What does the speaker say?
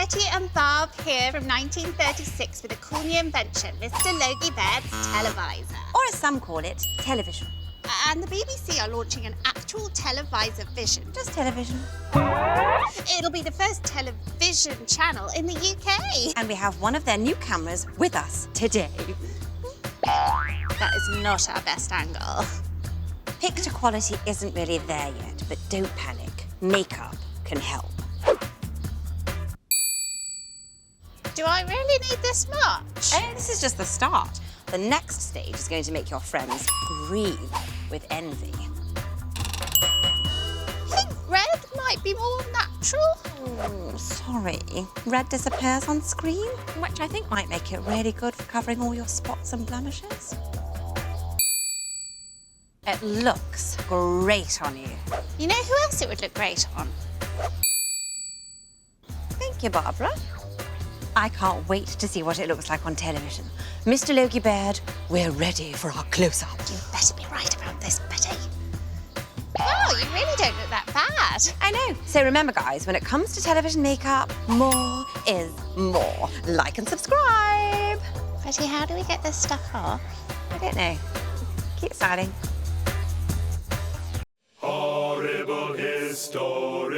Betty and Barb here from 1936 with a cool new invention, Mr. Logie Baird's televisor. Or as some call it, television. And the BBC are launching an actual televisor vision. Just television. It'll be the first television channel in the UK. And we have one of their new cameras with us today. That is not our best angle. Picture quality isn't really there yet, but don't panic. Makeup can help. Do I really need this much? This is just the start. The next stage is going to make your friends breathe with envy. I think red might be more natural. Sorry. Red disappears on screen, which I think might make it really good for covering all your spots and blemishes. It looks great on you. You know who else it would look great on? Thank you, Barbara. I can't wait to see what it looks like on television. Mr. Logie Baird, we're ready for our close-up. You better be right about this, Betty. Oh, you really don't look that bad. I know. So remember, guys, when it comes to television makeup, more is more. Like and subscribe. Betty, how do we get this stuff off? I don't know. Keep smiling. Horrible Histories.